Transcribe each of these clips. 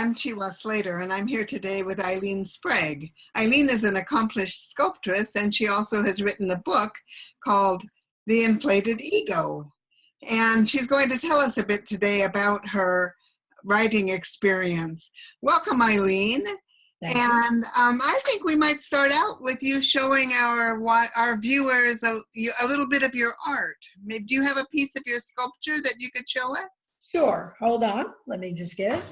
I'm Chiwah Slater, and I'm here today with Eileen Sprague. Eileen is an accomplished sculptress, and she also has written a book called The Inflated Ego. And she's going to tell us a bit today about her writing experience. Welcome, Eileen. Thank you. I think we might start out with you showing our viewers a little bit of your art. Maybe, do you have a piece of your sculpture that you could show us? Sure. Hold on. Let me just get it.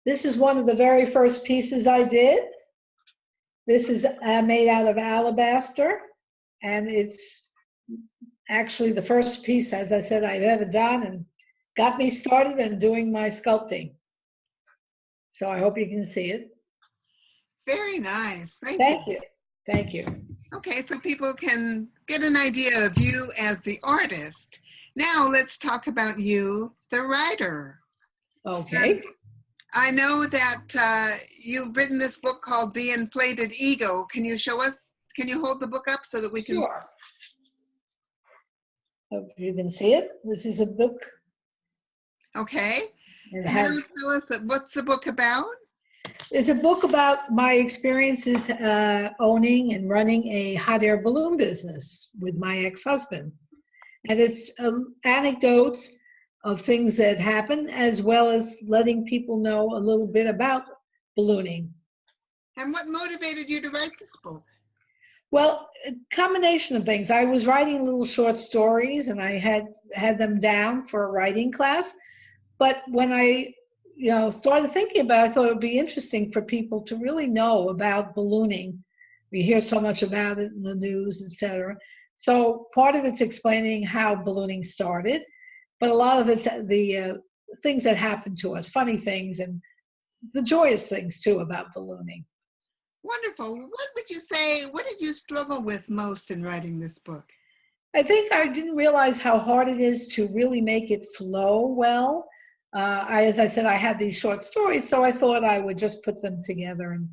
This is one of the very first pieces I did. This is made out of alabaster, and it's actually the first piece, as I said, I've ever done, and got me started in doing my sculpting. So I hope you can see it. Very nice. Thank you. Thank you. Okay, so people can get an idea of you as the artist. Now let's talk about you, the writer. Okay. And I know that you've written this book called The Inflated Ego. Can you show us, can you hold the book up so that we can? Sure. Hope you can see it. This is a book. Okay. It has, tell us, what's the book about? It's a book about my experiences owning and running a hot air balloon business with my ex-husband. And it's anecdotes of things that happen, as well as letting people know a little bit about ballooning. And what motivated you to write this book? Well, a combination of things. I was writing little short stories, and I had them down for a writing class. But when I started thinking about it, I thought it would be interesting for people to really know about ballooning. We hear so much about it in the news, etc. So part of it's explaining how ballooning started, but a lot of it's the things that happen to us, funny things, and the joyous things too about ballooning. Wonderful. What would you say, what did you struggle with most in writing this book? I think I didn't realize how hard it is to really make it flow well. As I said, I had these short stories, so I thought I would just put them together and,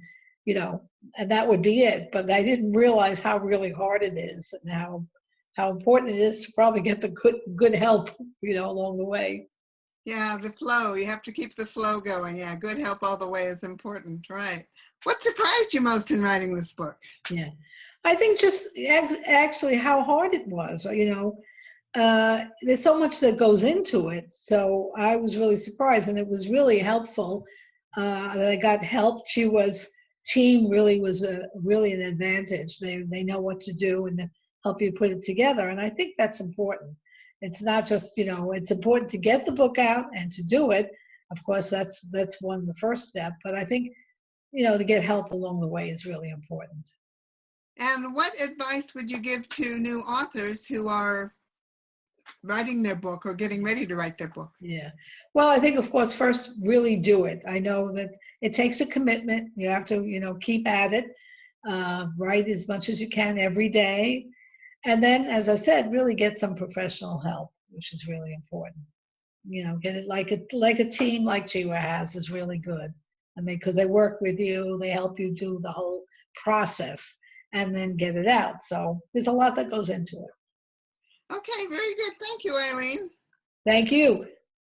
and that would be it. But I didn't realize how really hard it is and how important it is to probably get the good help, along the way. Yeah, the flow. You have to keep the flow going. Yeah, good help all the way is important, right? What surprised you most in writing this book? Yeah, I think just actually how hard it was, there's so much that goes into it. So I was really surprised, and it was really helpful that I got help. Chiwah's team really was really an advantage. They know what to do and help you put it together. And I think that's important. It's not just, it's important to get the book out and to do it. Of course, that's the first step. But I think, to get help along the way is really important. And what advice would you give to new authors who are writing their book or getting ready to write their book? Yeah. Well, I think, of course, first, really do it. I know that it takes a commitment. You have to, keep at it, write as much as you can every day. And then, as I said, really get some professional help, which is really important. Get it like a team like Chiwah has is really good. Because they work with you, they help you do the whole process and then get it out. So there's a lot that goes into it. Okay, very good. Thank you, Eileen. Thank you.